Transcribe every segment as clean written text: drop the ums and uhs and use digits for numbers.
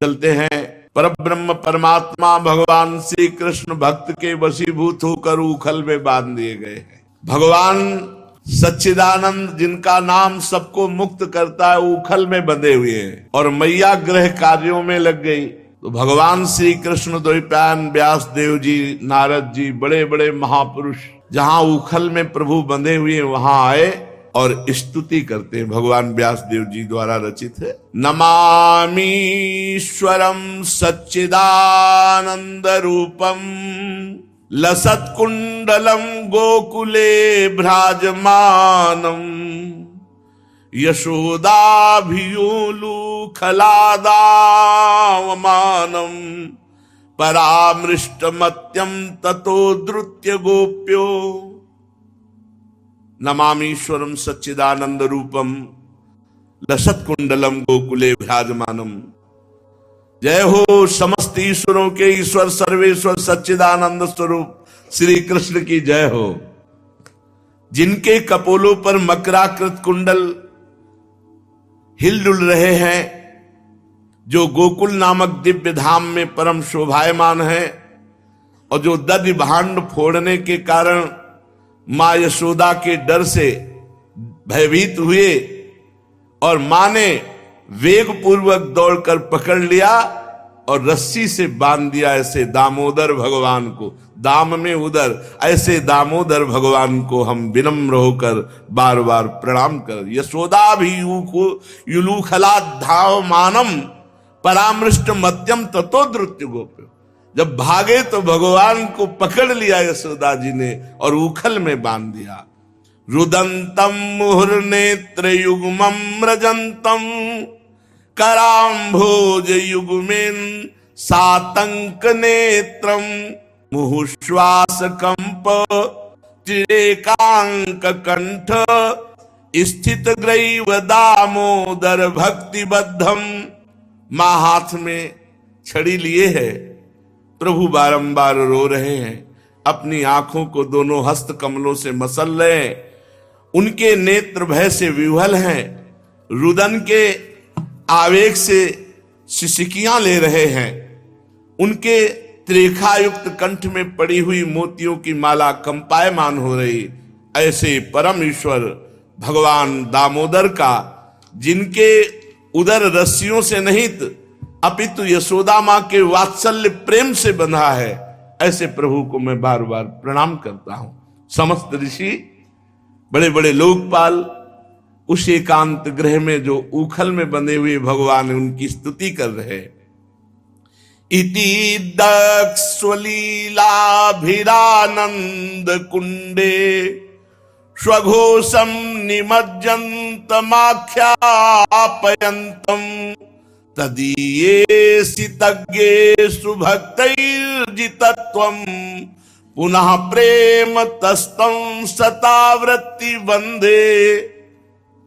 चलते हैं। परब्रह्म परमात्मा भगवान श्री कृष्ण भक्त के वशीभूत होकर उखल में बांध दिए गए हैं। भगवान सच्चिदानंद जिनका नाम सबको मुक्त करता है उखल में बंधे हुए हैं और मैया गृह कार्यों में लग गई। तो भगवान श्री कृष्ण द्वैपायन व्यास देव जी, नारद जी, बड़े बड़े महापुरुष जहां उखल में प्रभु बंधे हुए वहां आए और स्तुति करते हैं। भगवान व्यास देव जी द्वारा रचित है। नमामीश्वरम सच्चिदानंद रूपम लसत्कुंडलम गोकुले भ्राजमानम यशोदाभियोलुखलादावमानम परामृष्टमत्यम ततो द्रुत्य गोप्यो। नमामीश्वरम सच्चिदानंद रूपम लसत्कुंडलम गोकुले विराजमानम। जय हो समस्त ईश्वरों के ईश्वर सर्वेश्वर सच्चिदानंद स्वरूप श्री कृष्ण की जय हो। जिनके कपोलों पर मकराकृत कुंडल हिलडुल रहे हैं, जो गोकुल नामक दिव्य धाम में परम शोभायमान है और जो दधि भांड फोड़ने के कारण मां यशोदा के डर से भयभीत हुए और मां ने वेग पूर्वक दौड़कर पकड़ लिया और रस्सी से बांध दिया। ऐसे दामोदर भगवान को, दाम में उदर, ऐसे दामोदर भगवान को हम विनम्र होकर बार बार प्रणाम कर। यशोदा भी युलूखलाद्धावमानम परामृष्ट मत्यम ततो द्रुत्य गोप्यो। जब भागे तो भगवान को पकड़ लिया यशोदा जी ने और उखल में बांध दिया। रुदंतम मुहुर्नेत्र युग्मम रजंतम कराम्भोज युग्मेन सातंक नेत्रम मुहुश्वास कंप चिरेकांक कंठ स्थित ग्रीव दामोदर भक्तिबद्धम। मां हाथ में छड़ी लिए है, प्रभु बारंबार रो रहे हैं, अपनी आंखों को दोनों हस्त कमलों से मसल रहे हैं, उनके नेत्र भय से विह्वल हैं, रुदन के आवेग से सिसकियां ले रहे हैं, उनके त्रेखायुक्त कंठ में पड़ी हुई मोतियों की माला कंपायमान हो रही। ऐसे परम ईश्वर भगवान दामोदर का, जिनके उदर रस्सियों से नहीं अपितु यशोदा मां के वात्सल्य प्रेम से बंधा है, ऐसे प्रभु को मैं बार बार प्रणाम करता हूं। समस्त ऋषि, बड़े बड़े लोकपाल उस एकांत गृह में जो उखल में बंधे हुए भगवान उनकी स्तुति कर रहे। इति दक्षलीलाभिरानंद कुंडे स्वघोषम निमज्जन्तमाख्यापयन्तम् तदीयेसि तज्ञेषु भक्तैर्जितत्वं पुनः प्रेम तस्तं सतावृत्ति वंदे।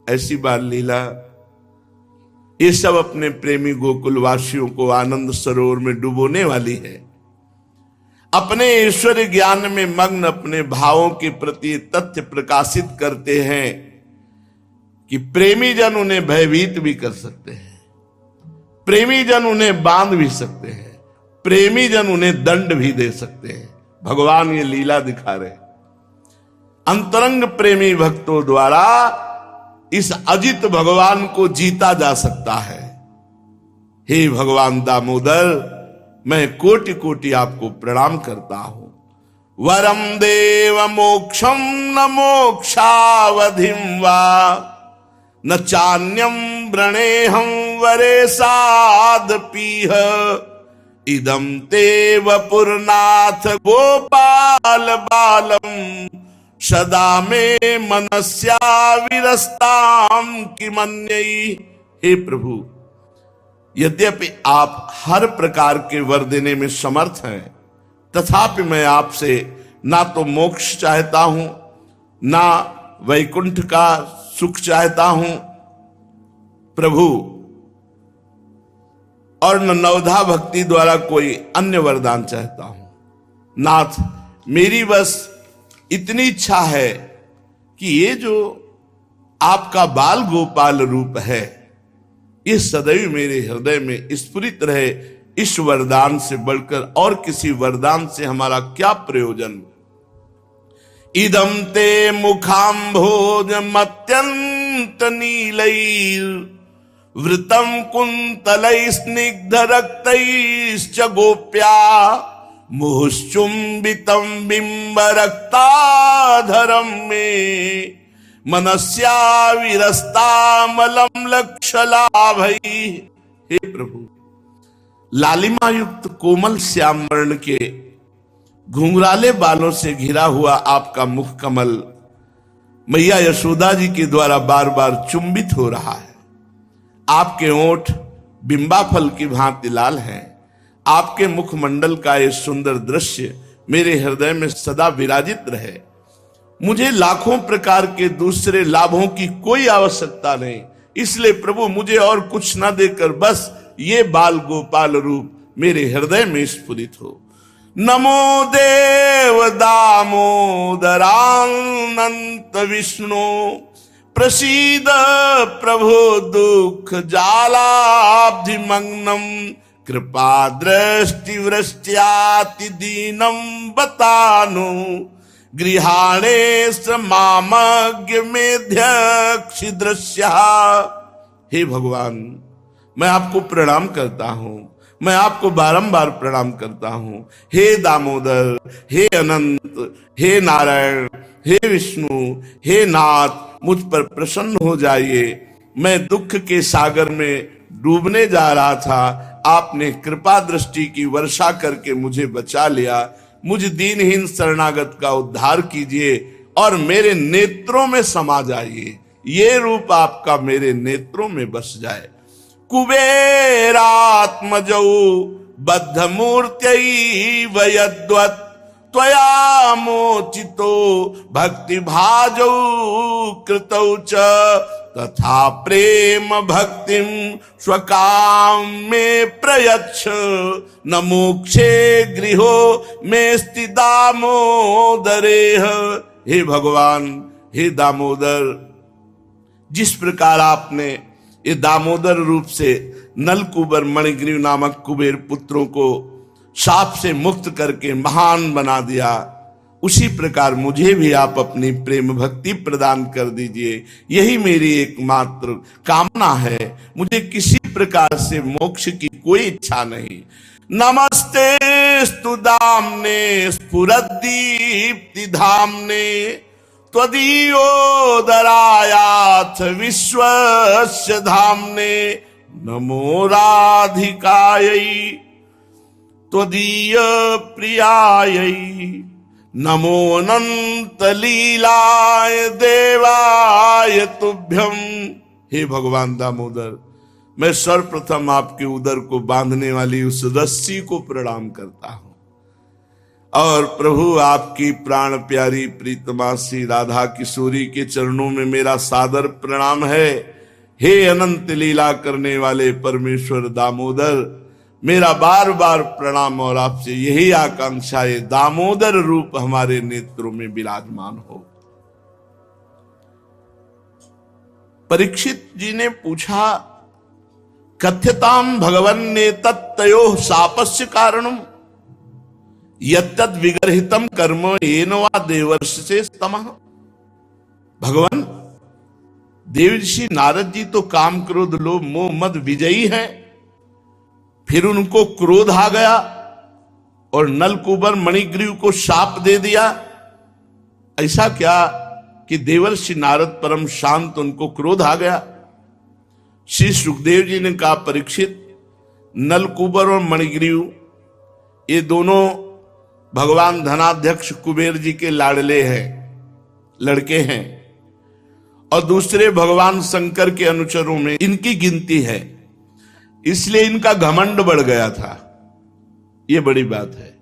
ऐसी बाल लीला ये सब अपने प्रेमी गोकुल वासियों को आनंद सरोवर में डुबोने वाली है। अपने ईश्वर ज्ञान में मग्न अपने भावों के प्रति तथ्य प्रकाशित करते हैं कि प्रेमी जन उन्हें भयभीत भी कर सकते हैं, प्रेमी जन उन्हें बांध भी सकते हैं, प्रेमी जन उन्हें दंड भी दे सकते हैं। भगवान ये लीला दिखा रहे। अंतरंग प्रेमी भक्तों द्वारा इस अजित भगवान को जीता जा सकता है। हे भगवान दामोदर, मैं कोटि कोटि आपको प्रणाम करता हूं। वरम देव मोक्षम न मोक्षावधिम वा न चान्यम व्रणेहम वरे सादपीह इदम ते वपुरनाथ गोपाल बालम सदा में मनस्या विरस्ताम किमन्यई। हे प्रभु, यद्यपि आप हर प्रकार के वर देने में समर्थ हैं, तथापि मैं आपसे ना तो मोक्ष चाहता हूं, ना वैकुंठ का सुख चाहता हूं प्रभु, और न नवधा भक्ति द्वारा कोई अन्य वरदान चाहता हूं। नाथ, मेरी बस इतनी इच्छा है कि ये जो आपका बाल गोपाल रूप है, ये सदैव मेरे हृदय में स्फुरित रहे। इस वरदान से बढ़कर और किसी वरदान से हमारा क्या प्रयोजन। इदं ते मुखाम्भोजमत्यंत नीलैर् वृतं कुन्तलैः स्निग्धरक्तैश्च गोप्या मुहुश्चुम्बितं बिम्बरक्ताधरं मे मनस्या विरस्तामलं लक्षलाभैः। हे प्रभु, लालिमा युक्त कोमल श्याम वर्ण के घुंघराले बालों से घिरा हुआ आपका मुख कमल मैया यशोदा जी के द्वारा बार बार चुंबित हो रहा है। आपके ओठ बिंबा फल की भांति लाल हैं। आपके मुखमंडल का ये सुंदर दृश्य मेरे हृदय में सदा विराजित रहे। मुझे लाखों प्रकार के दूसरे लाभों की कोई आवश्यकता नहीं, इसलिए प्रभु मुझे और कुछ न देकर बस ये बाल गोपाल रूप मेरे हृदय में स्फुरित हो। नमो देव दामोदरानंत विष्णु प्रसीद प्रभो दुख जालाब्धिमग्नम कृपा दृष्टि वृष्ट्याति दीनम बतानु गृहाणे मामज्ञ मेध्यक्षि दृश्य। हे भगवान, मैं आपको प्रणाम करता हूं, मैं आपको बारंबार प्रणाम करता हूं। हे दामोदर, हे अनंत, हे नारायण, हे विष्णु, हे नाथ, मुझ पर प्रसन्न हो जाइए। मैं दुख के सागर में डूबने जा रहा था, आपने कृपा दृष्टि की वर्षा करके मुझे बचा लिया। मुझ दीनहीन शरणागत का उद्धार कीजिए और मेरे नेत्रों में समा जाइए। ये रूप आपका मेरे नेत्रों में बस जाए। कुबेरात्मजौ बद्धमूर्त्यैव यद्वत् त्वया मोचितो भक्ति भाजौ कृतौ च तथा प्रेम भक्तिम स्वकाम में प्रयच्छ न मोक्षे गृहो में स्थित दामोदरेह। हे भगवान, हे दामोदर, जिस प्रकार आपने ये दामोदर रूप से नलकूबर मणिग्रीव नामक कुबेर पुत्रों को शाप से मुक्त करके महान बना दिया, उसी प्रकार मुझे भी आप अपनी प्रेम भक्ति प्रदान कर दीजिए। यही मेरी एकमात्र कामना है। मुझे किसी प्रकार से मोक्ष की कोई इच्छा नहीं। नमस्ते स्तु दाम्ने स्फुरद्दीप्ति धाम्ने त्वदीयोदरायाथ विश्वस्य धाम्ने नमो राधिकायै त्वदीय प्रियायै नमो अनंत लीलाय देवाय तुभ्यम। हे भगवान दामोदर, मैं सर्वप्रथम आपके उदर को बांधने वाली उस रस्सी को प्रणाम करता हूं और प्रभु आपकी प्राण प्यारी प्रीतमा श्री राधा किशोरी के चरणों में मेरा सादर प्रणाम है। हे अनंत लीला करने वाले परमेश्वर दामोदर, मेरा बार बार प्रणाम और आपसे यही आकांक्षा है, दामोदर रूप हमारे नेत्रों में विराजमान हो। परीक्षित जी ने पूछा, कथ्यताम भगवन ने तत्तयोः शापस्य कारणम यत्तद् विगर्हितम कर्म येन वा देवर्षि स्तमः। भगवान, देव ऋषि नारद जी तो काम क्रोध लोभ मोह मद विजयी हैं, फिर उनको क्रोध आ गया और नलकूबर मणिग्रीव को शाप दे दिया। ऐसा क्या कि देवर्षि नारद परम शांत, उनको क्रोध आ गया? श्री सुखदेव जी ने कहा, परीक्षित, नलकूबर और मणिग्रीव ये दोनों भगवान धनाध्यक्ष कुबेर जी के लाडले हैं, लड़के हैं, और दूसरे भगवान शंकर के अनुचरों में इनकी गिनती है, इसलिए इनका घमंड बढ़ गया था। यह बड़ी बात है।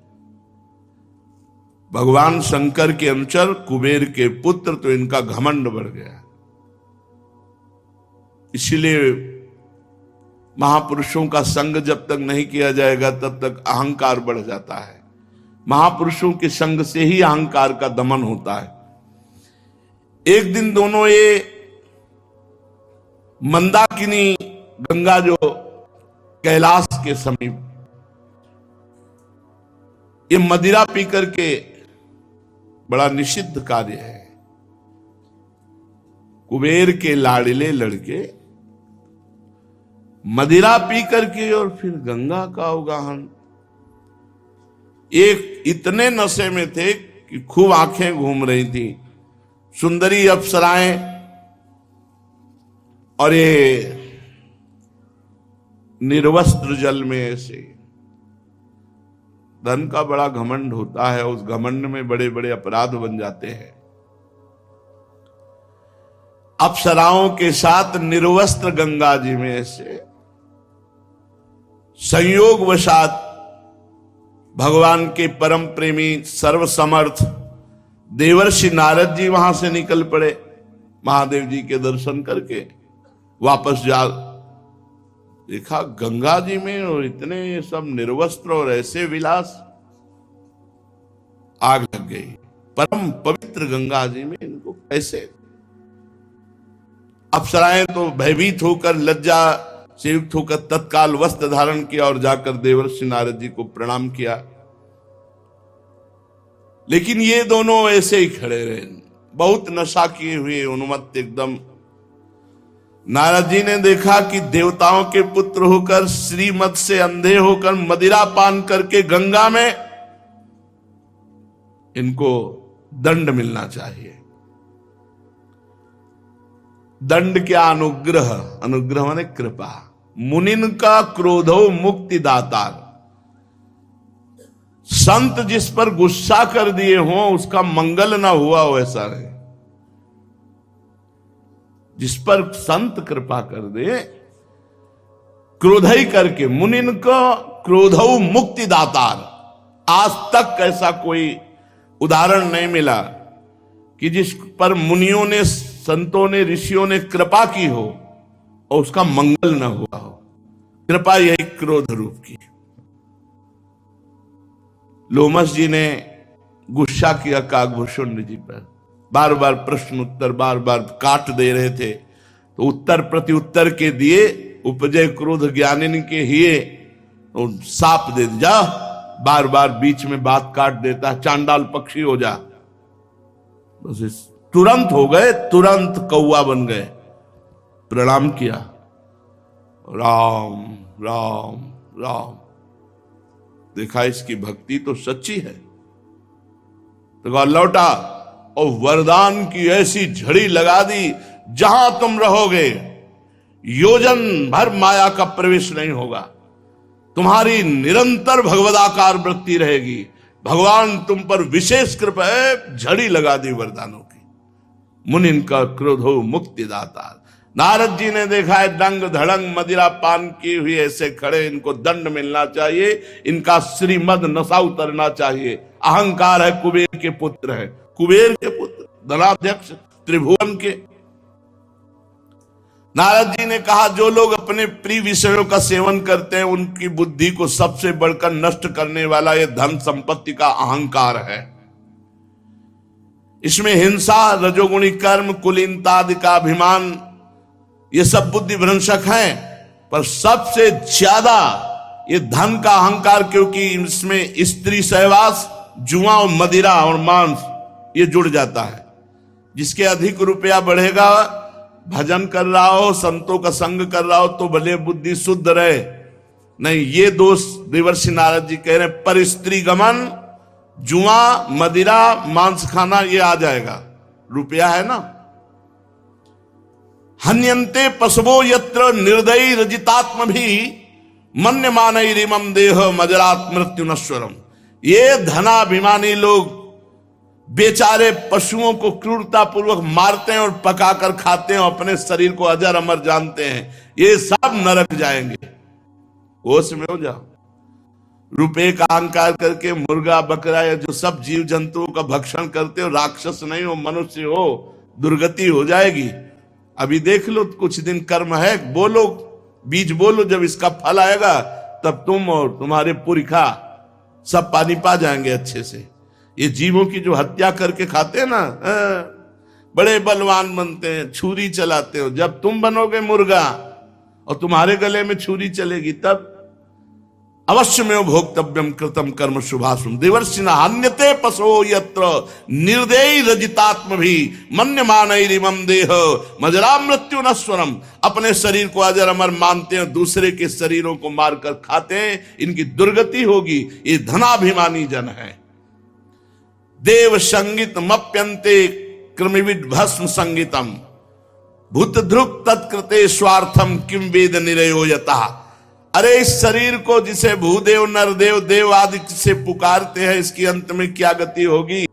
भगवान शंकर के अनुचर कुबेर के पुत्र, तो इनका घमंड बढ़ गया। इसलिए महापुरुषों का संग जब तक नहीं किया जाएगा तब तक अहंकार बढ़ जाता है। महापुरुषों के संग से ही अहंकार का दमन होता है। एक दिन दोनों ये मंदाकिनी गंगा जो कैलाश के समीप, ये मदिरा पी करके बड़ा निषिद्ध कार्य है। कुबेर के लाडले लड़के मदिरा पी करके और फिर गंगा का अवगाहन। एक इतने नशे में थे कि खूब आंखें घूम रही थी, सुंदरी अप्सराएं, और ये निर्वस्त्र जल में ऐसे। धन का बड़ा घमंड होता है, उस घमंड में बड़े बड़े अपराध बन जाते हैं। अप्सराओं के साथ निर्वस्त्र गंगा जी में ऐसे संयोगवशात भगवान के परम प्रेमी सर्वसमर्थ देवर्षि नारद जी वहां से निकल पड़े। महादेव जी के दर्शन करके वापस जा देखा गंगा जी में और इतने सब निर्वस्त्र और ऐसे विलास। आग लग गई परम पवित्र गंगा जी में, इनको कैसे। अप्सराएं तो भयभीत होकर, लज्जा से युक्त होकर तत्काल वस्त्र धारण किया और जाकर देवर्षि नारद जी को प्रणाम किया। लेकिन ये दोनों ऐसे ही खड़े रहे, बहुत नशा किए हुए, उन्मत्त एकदम। नारद जी ने देखा कि देवताओं के पुत्र होकर, श्रीमत से अंधे होकर, मदिरा पान करके गंगा में, इनको दंड मिलना चाहिए। दंड क्या? अनुग्रह। अनुग्रह माने कृपा। मुनिन का क्रोधो मुक्ति दातार। संत जिस पर गुस्सा कर दिए हों उसका मंगल ना हुआ हो, ऐसा नहीं। जिस पर संत कृपा कर दे, क्रोधई करके, मुनिन को क्रोधौ मुक्ति दातार। आज तक ऐसा कोई उदाहरण नहीं मिला कि जिस पर मुनियों ने, संतों ने, ऋषियों ने कृपा की हो और उसका मंगल न हुआ हो। कृपा यही क्रोध रूप की। लोमस जी ने गुस्सा किया काकभूषुंड जी पर, बार बार प्रश्न उत्तर, बार बार काट दे रहे थे, तो उत्तर प्रति उत्तर के दिए। उपजय क्रोध ज्ञानिन के हिए, तो साप दे जा, बार बार बीच में बात काट देता, चांडाल पक्षी हो जा। बस तुरंत हो गए, तुरंत कौआ बन गए। प्रणाम किया, राम राम राम। देखा इसकी भक्ति तो सच्ची है, तो कहा लौटा और वरदान की ऐसी झड़ी लगा दी, जहां तुम रहोगे योजन भर माया का प्रवेश नहीं होगा। तुम्हारी निरंतर भगवदाकार वृत्ति रहेगी। भगवान तुम पर विशेष कृपा है, झड़ी लगा दी वरदानों की। मुनिन का क्रोधो मुक्ति दाता। नारद जी ने देखा है डंग धड़ंग मदिरा पान की हुई ऐसे खड़े, इनको दंड मिलना चाहिए, इनका श्रीमद नशा उतरना चाहिए। अहंकार है, कुबेर के पुत्र है, कुबेर के पुत्र, धनाध्यक्ष त्रिभुवन के। नारद जी ने कहा जो लोग अपने प्रिय विषयों का सेवन करते हैं उनकी बुद्धि को सबसे बढ़कर नष्ट करने वाला यह धन संपत्ति का अहंकार है। इसमें हिंसा, रजोगुणी कर्म, कुलीनता आदि का अभिमान, ये सब बुद्धि भ्रंशक हैं। पर सबसे ज्यादा ये धन का अहंकार, क्योंकि इसमें स्त्री सहवास, जुआ और मदिरा और मांस ये जुड़ जाता है। जिसके अधिक रुपया बढ़ेगा, भजन कर रहा हो, संतों का संग कर रहा हो, तो भले बुद्धि शुद्ध रहे। नहीं, ये दोष देवर्षि नारद जी कह रहे हैं। पर स्त्री गमन, जुआ, मदिरा, मांस खाना ये आ जाएगा, रुपया है ना। हन्यन्ते पशवो यत्र निर्दयी रजितात्म भी मन्यमानई रिमम देह मजरात मृत्यु नश्वरम। ये धनाभिमानी लोग बेचारे पशुओं को क्रूरता पूर्वक मारते हैं और पकाकर खाते हैं, अपने शरीर को अजर अमर जानते हैं। ये सब नरक जाएंगे। होश में हो जाओ। रुपए का अहंकार करके मुर्गा, बकरा या जो सब जीव जंतुओं का भक्षण करते हो, राक्षस नहीं हो, मनुष्य हो, दुर्गति हो जाएगी। अभी देख लो, कुछ दिन कर्म है, बोलो, बीज बोलो, जब इसका फल आएगा तब तुम और तुम्हारे पुरखा सब पानी पा जाएंगे अच्छे से। ये जीवों की जो हत्या करके खाते हैं ना, बड़े बलवान बनते हैं, छुरी चलाते हो। जब तुम बनोगे मुर्गा और तुम्हारे गले में छुरी चलेगी तब। अवश्य में भोक्तव्यम कृतम कर्म शुभाशुम देवर्षिना हन्यते पशो यत्र निर्देयी रजितात्म भी मन्यमानैरिमं देह मजरा मृत्यु नश्वरम। अपने शरीर को अजर अमर मानते हैं, दूसरे के शरीरों को मारकर खाते हैं, इनकी दुर्गति होगी। ये धनाभिमानी जन है। देव संगीत मप्यंते कृमिविद भस्म संगीतम भूत ध्रुव तत्कृते स्वार्थम किम वेद निरयो यतः। अरे इस शरीर को जिसे भूदेव नरदेव देव आदि से पुकारते हैं, इसकी अंत में क्या गति होगी?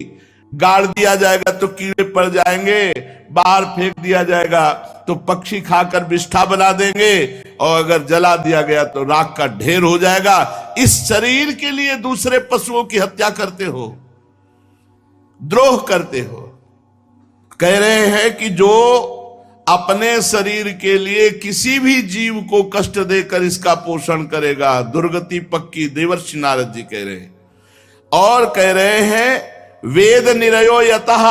गाड़ दिया जाएगा तो कीड़े पड़ जाएंगे, बाहर फेंक दिया जाएगा तो पक्षी खाकर विष्ठा बना देंगे, और अगर जला दिया गया तो राख का ढेर हो जाएगा। इस शरीर के लिए दूसरे पशुओं की हत्या करते हो, द्रोह करते हो। कह रहे हैं कि जो अपने शरीर के लिए किसी भी जीव को कष्ट देकर इसका पोषण करेगा, दुर्गति पक्की। देवर्षि नारद जी कह रहे हैं। और कह रहे हैं वेद निरयो यतः,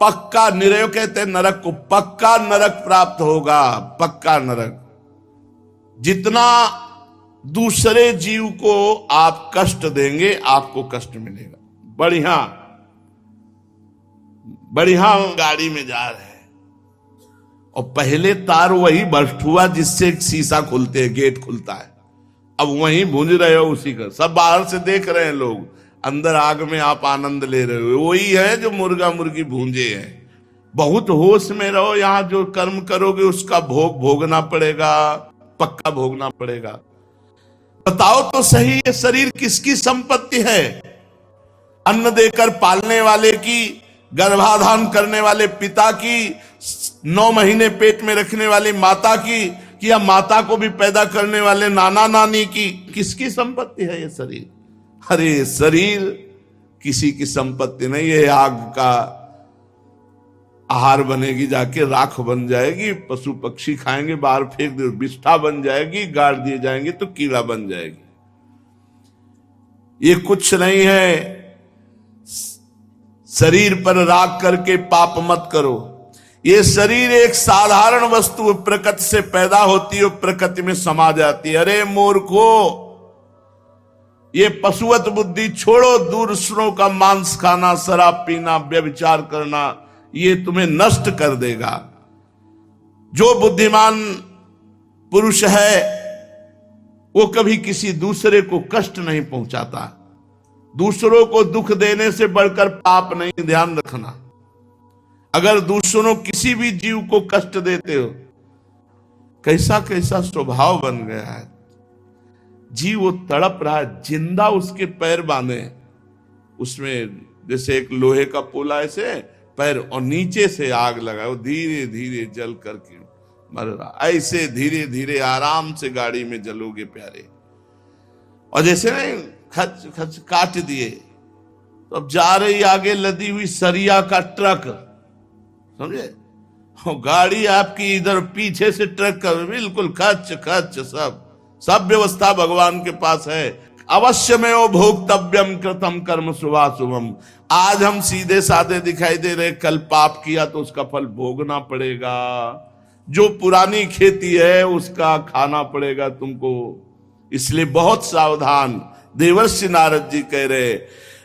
पक्का निरयो कहते हैं नरक को, पक्का नरक प्राप्त होगा, पक्का नरक। जितना दूसरे जीव को आप कष्ट देंगे आपको कष्ट मिलेगा। बढ़िया बढ़िया गाड़ी में जा रहे हैं और पहले तार वही बस्ट हुआ जिससे शीशा खुलते हैं, गेट खुलता है, अब वहीं भूंज रहे हो उसी का। सब बाहर से देख रहे हैं लोग, अंदर आग में आप आनंद ले रहे हो। वही है जो मुर्गा मुर्गी भूंजे हैं। बहुत होश में रहो, यहां जो कर्म करोगे उसका भोग भोगना पड़ेगा, पक्का भोगना पड़ेगा। बताओ तो सही, ये शरीर किसकी संपत्ति है? अन्न देकर पालने वाले की, गर्भाधान करने वाले पिता की, 9 महीने पेट में रखने वाली माता की, कि या माता को भी पैदा करने वाले नाना नानी की? किसकी संपत्ति है ये शरीर? अरे शरीर किसी की संपत्ति नहीं है। आग का आहार बनेगी, जाके राख बन जाएगी, पशु पक्षी खाएंगे, बाहर फेंक दे, विष्ठा बन जाएगी, गाड़ दिए जाएंगे तो कीड़ा बन जाएगी। ये कुछ नहीं है। शरीर पर राग करके पाप मत करो। ये शरीर एक साधारण वस्तु प्रकृति से पैदा होती है, प्रकृति में समा जाती है। अरे मूर्खो, ये पशुवत बुद्धि छोड़ो। दूसरों का मांस खाना, शराब पीना, व्यभिचार करना, ये तुम्हें नष्ट कर देगा। जो बुद्धिमान पुरुष है वो कभी किसी दूसरे को कष्ट नहीं पहुंचाता। दूसरों को दुख देने से बढ़कर पाप नहीं, ध्यान रखना। अगर दूसरों किसी भी जीव को कष्ट देते हो, कैसा कैसा स्वभाव बन गया है। जीव वो तड़प रहा है, जिंदा उसके पैर बांधे उसमें, जैसे एक लोहे का पोला ऐसे पैर, और नीचे से आग लगा, वो धीरे धीरे जल करके मर रहा। ऐसे धीरे धीरे आराम से गाड़ी में जलोगे प्यारे। और जैसे नहीं खच खच काट दिए, तो अब जा रही आगे लदी हुई सरिया का ट्रक, समझे? गाड़ी आपकी इधर पीछे से ट्रक का बिल्कुल खच खच, सब व्यवस्था भगवान के पास है। अवश्य में वो भोक्तव्यम कृतम कर्म शुभाशुभम। आज हम सीधे साधे दिखाई दे रहे, कल पाप किया तो उसका फल भोगना पड़ेगा। जो पुरानी खेती है उसका खाना पड़ेगा तुमको। इसलिए बहुत सावधान। देवर्षि नारद जी कह रहे,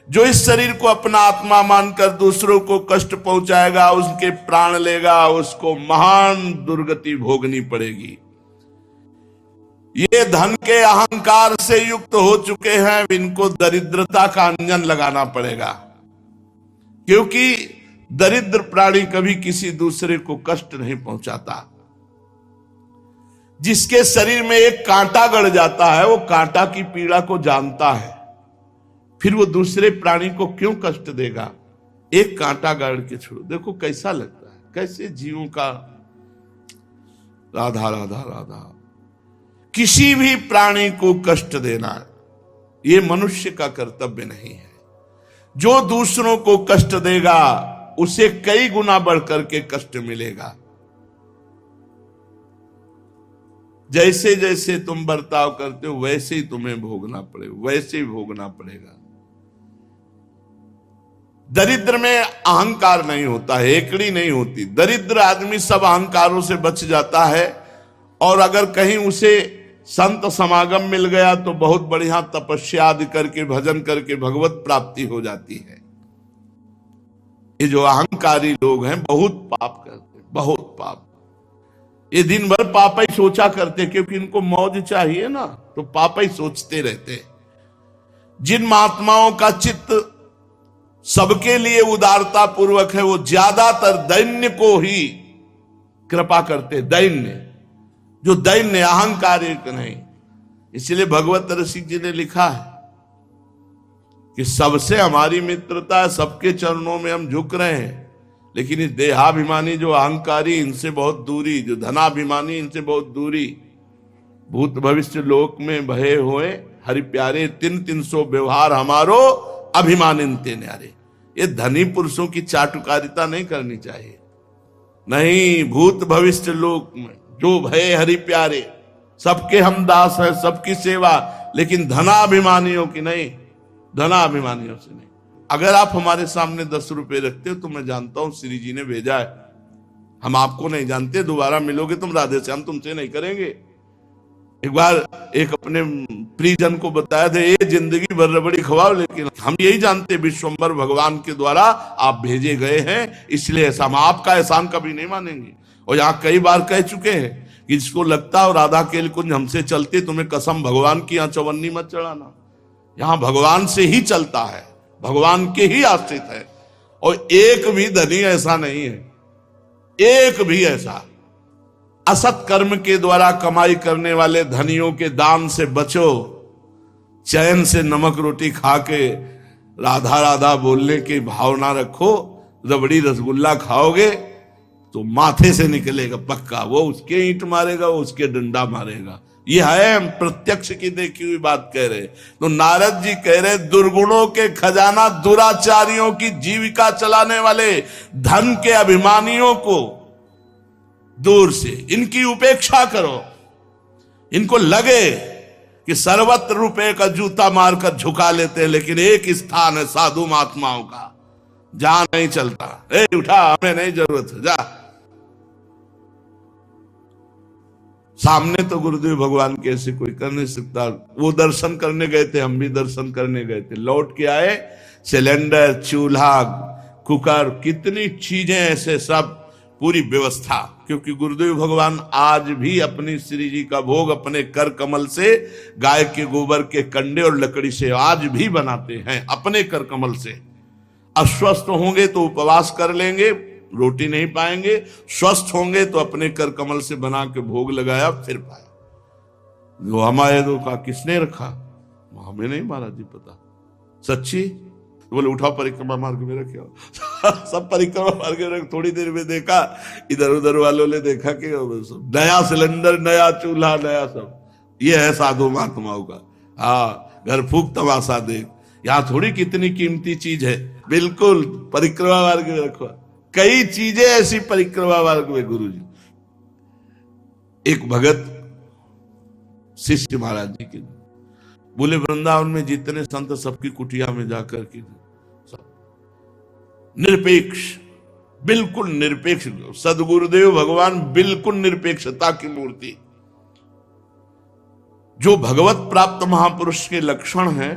जो इस शरीर को अपना आत्मा मानकर दूसरों को कष्ट पहुंचाएगा, उसके प्राण लेगा, उसको महान दुर्गति भोगनी पड़ेगी। ये धन के अहंकार से युक्त हो चुके हैं, इनको दरिद्रता का अंजन लगाना पड़ेगा। क्योंकि दरिद्र प्राणी कभी किसी दूसरे को कष्ट नहीं पहुंचाता। जिसके शरीर में एक कांटा गड़ जाता है, वो कांटा की पीड़ा को जानता है, फिर वो दूसरे प्राणी को क्यों कष्ट देगा? एक कांटा गड़ के छोड़ो, देखो कैसा लगता है, कैसे जीवों का। राधा राधा राधा। किसी भी प्राणी को कष्ट देना ये मनुष्य का कर्तव्य नहीं है। जो दूसरों को कष्ट देगा उसे कई गुना बढ़कर के कष्ट मिलेगा। जैसे जैसे तुम बर्ताव करते हो वैसे ही तुम्हें भोगना पड़ेगा, वैसे ही भोगना पड़ेगा। दरिद्र में अहंकार नहीं होता, हेकड़ी नहीं होती। दरिद्र आदमी सब अहंकारों से बच जाता है और अगर कहीं उसे संत समागम मिल गया तो बहुत बढ़िया तपस्या आदि करके भजन करके भगवत प्राप्ति हो जाती है। ये जो अहंकारी लोग हैं बहुत पाप करते हैं, बहुत पाप। ये दिन भर पाप ही सोचा करते, क्योंकि इनको मौज चाहिए ना, तो पाप ही सोचते रहते हैं। जिन महात्माओं का चित्त सबके लिए उदारता पूर्वक है, वो ज्यादातर दैन्य को ही कृपा करते। दैन्य, जो दैन्य अहंकारिक नहीं। इसलिए भगवत रसिक जी ने लिखा है कि सबसे हमारी मित्रता है, सबके चरणों में हम झुक रहे हैं, लेकिन इस देहाभिमानी जो अहंकारी, इनसे बहुत दूरी, जो धनाभिमानी, इनसे बहुत दूरी। भूत भविष्य लोक में भये हुए हरि प्यारे, 300 व्यवहार हमारो अभिमानिन ते न्यारे। ये धनी पुरुषों की चाटुकारिता नहीं करनी चाहिए। नहीं, भूत भविष्य लोक में जो भये हरि प्यारे, सबके हम दास हैं, सबकी सेवा, लेकिन धनाभिमानियों की नहीं, धनाभिमानियों से नहीं। अगर आप हमारे सामने 10 रुपए रखते हो तो मैं जानता हूं श्री जी ने भेजा है। हम आपको नहीं जानते, दोबारा मिलोगे तुम राधे श्याम तुमसे नहीं करेंगे। एक बार एक अपने प्रियजन को बताया था, ये जिंदगी भर रबड़ी खवाओ, लेकिन हम यही जानते विश्वम्भर भगवान के द्वारा आप भेजे गए हैं, इसलिए ऐसा हम आपका एहसान कभी नहीं मानेंगे। और यहाँ कई बार कह चुके हैं कि जिसको लगता हो राधा केल कुंज हमसे चलते, तुम्हें कसम भगवान की यहाँ चवन्नी मत चढ़ाना। यहाँ भगवान से ही चलता है, भगवान के ही आश्रित है। और एक भी धनी ऐसा नहीं है, एक भी ऐसा। असत कर्म के द्वारा कमाई करने वाले धनियों के दान से बचो। चैन से नमक रोटी खा के राधा राधा बोलने की भावना रखो। रबड़ी रसगुल्ला खाओगे तो माथे से निकलेगा पक्का, वो उसके ईंट मारेगा, वो उसके डंडा मारेगा। ये है, हम प्रत्यक्ष की देखी हुई बात कह रहे। तो नारद जी कह रहे, दुर्गुणों के खजाना, दुराचारियों की जीविका चलाने वाले धन के अभिमानियों को दूर से इनकी उपेक्षा करो। इनको लगे कि सर्वत्र रुपए का जूता मारकर झुका लेते हैं, लेकिन एक स्थान है साधु महात्माओं का, जहां नहीं चलता। ए उठा, हमें नहीं जरूरत है, जा। सामने तो गुरुदेव भगवान के ऐसे कोई कर नहीं सकता। वो दर्शन करने गए थे, हम भी दर्शन करने गए थे, लौट के आए, सिलेंडर, चूल्हा, कुकर, कितनी चीजें ऐसे, सब पूरी व्यवस्था। क्योंकि गुरुदेव भगवान आज भी अपनी श्री जी का भोग अपने कर कमल से, गाय के गोबर के कंडे और लकड़ी से आज भी बनाते हैं, अपने कर कमल से। अस्वस्थ होंगे तो उपवास कर लेंगे, रोटी नहीं पाएंगे। स्वस्थ होंगे तो अपने कर कमल से बना के भोग लगाया, फिर पाया। जो हमारे दो का किसने रखा, हमें नहीं महाराज जी पता। सच्ची तो बोले उठाओ परिक्रमा मार्ग में रखे। सब परिक्रमा मार्ग में रख। थोड़ी देर में देखा, इधर उधर वालों ने देखा कि नया सिलेंडर, नया चूल्हा, नया सब। ये है साधु महात्माओं का। हाँ, घर फूक तमाशा देख। यहाँ थोड़ी कितनी कीमती चीज है, बिल्कुल परिक्रमा मार्ग में रखो। कई चीजें ऐसी परिक्रमा मार्ग में गुरु जी। एक भगत शिष्य महाराज जी के बोले, वृंदावन में जितने संत सबकी कुटिया में जाकर के सब निरपेक्ष, बिल्कुल निरपेक्ष। सदगुरुदेव भगवान बिल्कुल निरपेक्षता की मूर्ति। जो भगवत प्राप्त महापुरुष के लक्षण हैं,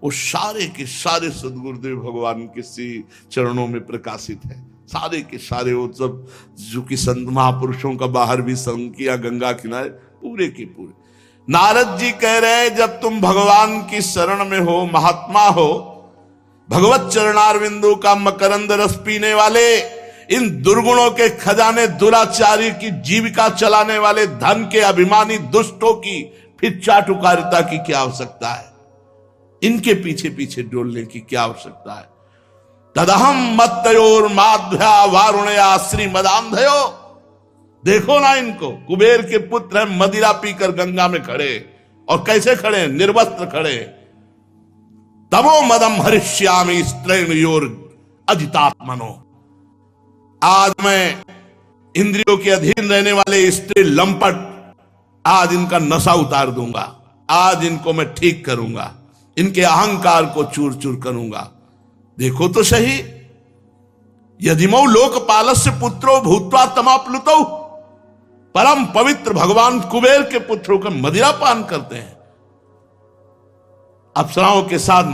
वो सारे के सारे सदगुरुदेव भगवान के चरणों में प्रकाशित है। सारे के सारे वो सब जो कि संत महापुरुषों का बाहर भी संग किया, गंगा किनारे, पूरे के पूरे। नारद जी कह रहे हैं, जब तुम भगवान की शरण में हो, महात्मा हो, भगवत चरणारविंदों का मकरंद रस पीने वाले, इन दुर्गुणों के खजाने, दुराचारी की जीविका चलाने वाले, धन के अभिमानी दुष्टों की फिर चाटुकारिता की क्या आवश्यकता है? इनके पीछे पीछे डोलने की क्या आवश्यकता है? तदहम मत्तयोर माध्या वारुणया श्रीमदांधयो। देखो ना इनको, कुबेर के पुत्र हैं, मदिरा पीकर गंगा में खड़े, और कैसे खड़े? निर्वस्त्र खड़े। तमो मदम हरिष्यामि स्त्रैणयोर अजितात्मनो। आज मैं इंद्रियों के अधीन रहने वाले स्त्री लंपट, आज इनका नशा उतार दूंगा, आज इनको मैं ठीक करूंगा, इनके अहंकार को चूर चूर करूंगा। देखो तो सही, यदिमौ लोकपालस्य पुत्रो भूत्वा तमाप्लुतौ परम पवित्र भगवान कुबेर के पुत्र होकर मदिरा पान करते हैं, अप्सराओं के साथ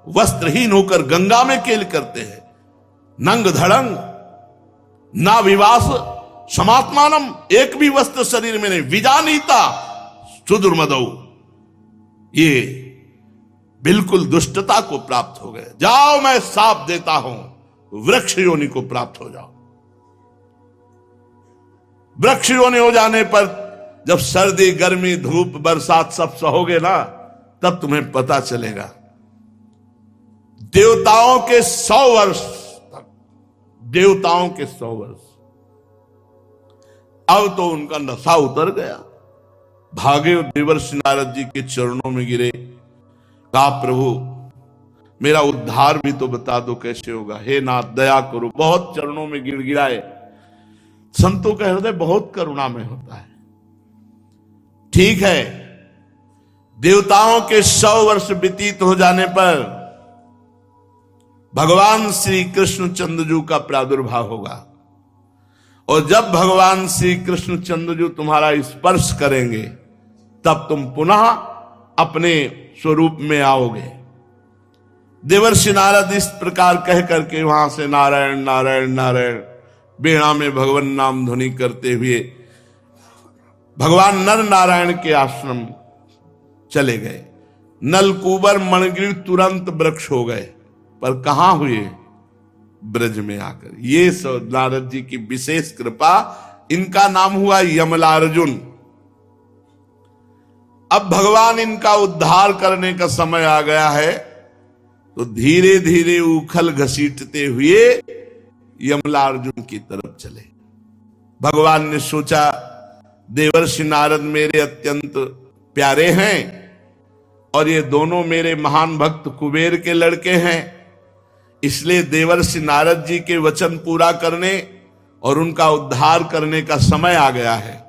वस्त्रहीन होकर गंगा में खेल करते हैं, नंग धड़ंग ना विवास समात्मानम, एक भी वस्त्र शरीर में नहीं, विजानीता सुदुर्मदऊ, ये बिल्कुल दुष्टता को प्राप्त हो गए। जाओ मैं साप देता हूं, वृक्ष योनि को प्राप्त हो जाओ। वृक्ष योनि हो जाने पर जब सर्दी गर्मी धूप बरसात सब सहोगे ना, तब तुम्हें पता चलेगा। देवताओं के 100 वर्ष तक, देवताओं के 100 वर्ष, अब तो उनका नशा उतर गया। भागे और देवर्षि नारद जी के चरणों में गिरे, कहा प्रभु मेरा उद्धार भी तो बता दो कैसे होगा, हे नाथ दया करो। बहुत चरणों में गिड़गिड़ाए। संतों का हृदय बहुत करुणा में होता है। ठीक है, देवताओं के 100 वर्ष व्यतीत हो जाने पर भगवान श्री कृष्ण चंद्रजू का प्रादुर्भाव होगा, और जब भगवान श्री कृष्ण चंद्रजू तुम्हारा स्पर्श करेंगे तब तुम पुनः अपने स्वरूप में आओगे। देवर्षि नारद इस प्रकार कह करके वहां से नारायण नारायण नारायण वीणा में भगवान नाम ध्वनि करते हुए भगवान नर नारायण के आश्रम चले गए। नलकूबर मणिग्रीव तुरंत वृक्ष हो गए, पर कहां हुए? ब्रज में आकर। ये नारद जी की विशेष कृपा, इनका नाम हुआ यमलार्जुन। अब भगवान इनका उद्धार करने का समय आ गया है, तो धीरे धीरे उखल घसीटते हुए यमलार्जुन की तरफ चले। भगवान ने सोचा देवर्षि नारद मेरे अत्यंत प्यारे हैं और ये दोनों मेरे महान भक्त कुबेर के लड़के हैं, इसलिए देवर्षि नारद जी के वचन पूरा करने और उनका उद्धार करने का समय आ गया है।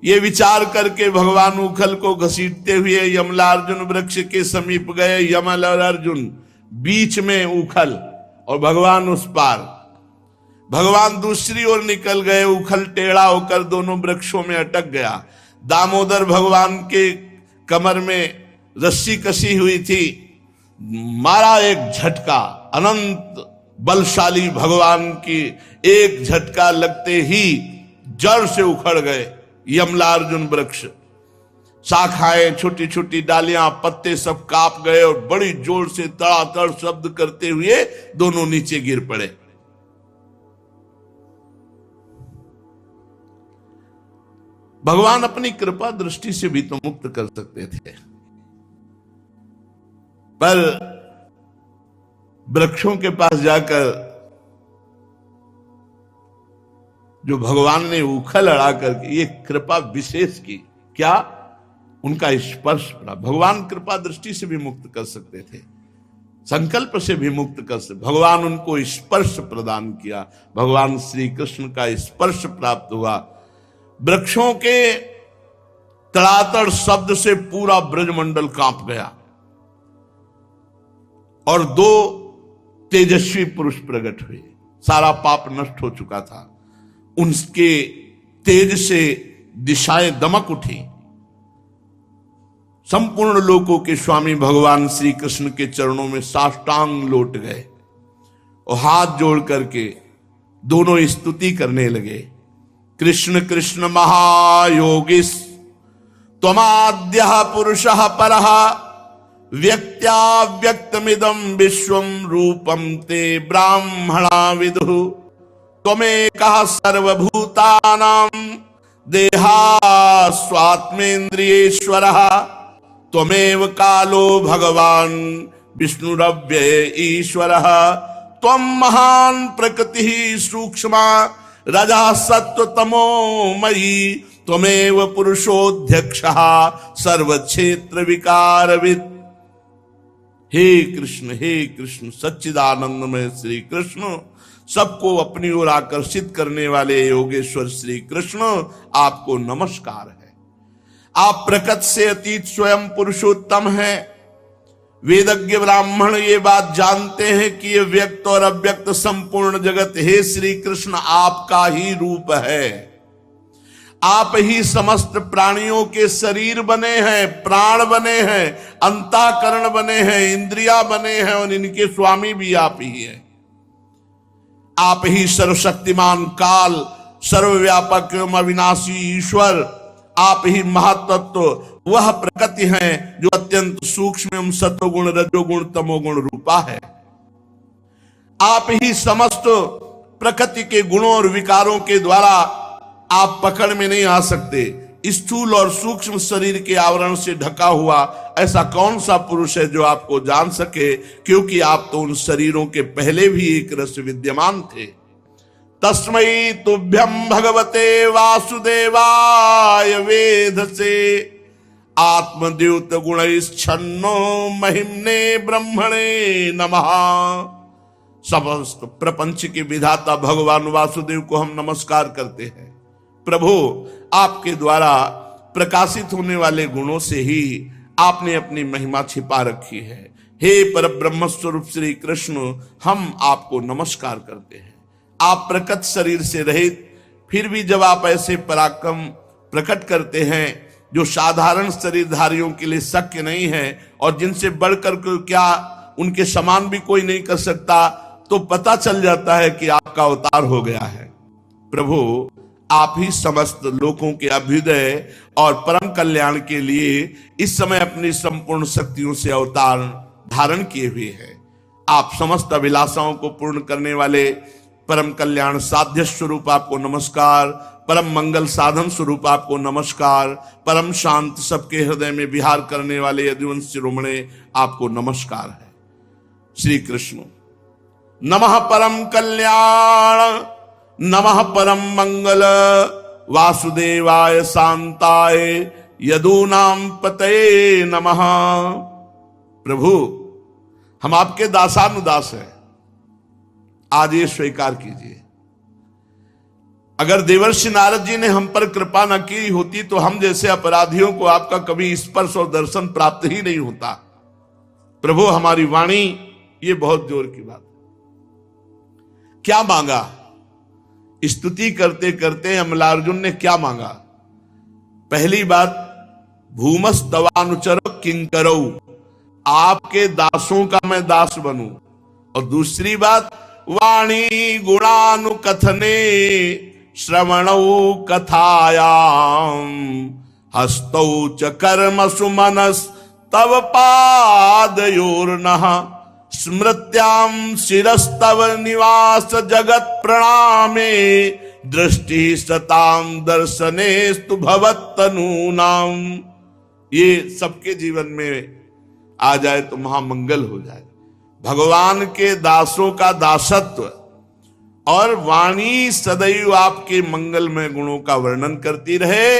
ये विचार करके भगवान उखल को घसीटते हुए यमलार्जुन वृक्ष के समीप गए। यमल और अर्जुन बीच में उखल और भगवान उस पार। भगवान दूसरी ओर निकल गए। उखल टेढ़ा होकर दोनों वृक्षों में अटक गया। दामोदर भगवान के कमर में रस्सी कसी हुई थी, मारा एक झटका, अनंत बलशाली भगवान की एक झटका लगते ही जड़ से उखड़ गए यमलार्जुन वृक्ष। शाखाएं, छोटी छोटी डालियां, पत्ते सब कांप गए और बड़ी जोर से तड़ातड़ शब्द करते हुए दोनों नीचे गिर पड़े। भगवान अपनी कृपा दृष्टि से भी तो मुक्त कर सकते थे, पर वृक्षों के पास जाकर जो भगवान ने उखल अड़ा करके ये कृपा विशेष की, क्या उनका स्पर्श पड़ा। भगवान कृपा दृष्टि से भी मुक्त कर सकते थे, संकल्प से भी मुक्त कर सकते। भगवान उनको स्पर्श प्रदान किया। भगवान श्री कृष्ण का स्पर्श प्राप्त हुआ। वृक्षों के तड़ातड़ शब्द से पूरा ब्रजमंडल कांप गया और 2 तेजस्वी पुरुष प्रकट हुए। सारा पाप नष्ट हो चुका था। उनके तेज से दिशाएं दमक उठी। संपूर्ण लोकों के स्वामी भगवान श्री कृष्ण के चरणों में साष्टांग लौट गए और हाथ जोड़ करके दोनों स्तुति करने लगे। कृष्ण कृष्ण महायोगिस त्वमाद्यः पुरुषः परः व्यक्त्या व्यक्तमिदं विश्वं रूपं ते ब्राह्मणा विदुः त्वमेकः सर्वभूतानां देहा स्वात्मेन्द्रियेश्वरः त्वमेव कालो भगवान् विष्णुरव्यय ईश्वरः त्वं महान् प्रकृतिः सूक्ष्मा रजः सत्त्वतमो मयि त्वमेव पुरुषोऽध्यक्षः सर्वक्षेत्र विकारवित्। हे कृष्ण सच्चिदानंदमय श्री कृष्ण, सबको अपनी ओर आकर्षित करने वाले योगेश्वर श्री कृष्ण, आपको नमस्कार है। आप प्रकृति से अतीत स्वयं पुरुषोत्तम हैं। वेदज्ञ ब्राह्मण ये बात जानते हैं कि ये व्यक्त और अव्यक्त संपूर्ण जगत हे श्री कृष्ण आपका ही रूप है। आप ही समस्त प्राणियों के शरीर बने हैं, प्राण बने हैं, अंतःकरण बने हैं, इंद्रिया बने हैं और इनके स्वामी भी आप ही हैं। आप ही सर्वशक्तिमान काल, सर्वव्यापक एवं अविनाशी ईश्वर, आप ही महातत्व, वह प्रकृति है जो अत्यंत सूक्ष्म एवं सत्वगुण, रजोगुण, तमोगुण रूपा है। आप ही समस्त प्रकृति के गुणों और विकारों के द्वारा आप पकड़ में नहीं आ सकते। स्थूल और सूक्ष्म शरीर के आवरण से ढका हुआ ऐसा कौन सा पुरुष है जो आपको जान सके, क्योंकि आप तो उन शरीरों के पहले भी एक रस विद्यमान थे। तस्मै तुभ्यं भगवते वासुदेवाय वेधसे आत्मद्युत गुणैश्छन्नो महिम्ने ब्रह्मणे नमः। समस्त प्रपंच के विधाता भगवान वासुदेव को हम नमस्कार करते हैं। प्रभु, आपके द्वारा प्रकाशित होने वाले गुणों से ही आपने अपनी महिमा छिपा रखी है। हे पर ब्रह्म स्वरूप श्री कृष्ण, हम आपको नमस्कार करते हैं। आप प्रकट शरीर से रहित, फिर भी जब आप ऐसे पराक्रम प्रकट करते हैं जो साधारण शरीरधारियों के लिए शक्य नहीं है और जिनसे बढ़कर क्या उनके समान भी कोई नहीं कर सकता, तो पता चल जाता है कि आपका अवतार हो गया है। प्रभु, आप ही समस्त लोगों के अभ्युदय और परम कल्याण के लिए इस समय अपनी संपूर्ण शक्तियों से अवतार धारण किए हुए हैं। आप समस्त अभिलाषाओं को पूर्ण करने वाले परम कल्याण साध्य स्वरूप आपको नमस्कार, परम मंगल साधन स्वरूप आपको नमस्कार, परम शांत सबके हृदय में विहार करने वाले यदुवंश शिरोमणे आपको नमस्कार है। श्री कृष्ण, नमः परम कल्याण, नमः परम मंगल, वासुदेवाय शांताय यदूनाम पतये नमः। प्रभु, हम आपके दासानुदास हैं, आज ये स्वीकार कीजिए। अगर देवर्षि नारद जी ने हम पर कृपा न की होती तो हम जैसे अपराधियों को आपका कभी स्पर्श और दर्शन प्राप्त ही नहीं होता। प्रभु, हमारी वाणी ये बहुत जोर की बात। क्या मांगा? स्तुति करते करते अमलार्जुन ने क्या मांगा? पहली बात, भूमस तवानुचरो किंकरो, आपके दासों का मैं दास बनूं। और दूसरी बात, वाणी गुणानुकथने श्रवणौ कथायाम हस्तौ च कर्मसु मनस तव पादयोर्नः स्मृत्याम शिरस्तव निवास जगत प्रणामे दृष्टि सताम दर्शनेस्तु भवत्तनूनाम। ये सबके जीवन में आ जाए तो महामंगल हो जाए। भगवान के दासों का दासत्व और वाणी सदैव आपके मंगलमय गुणों का वर्णन करती रहे,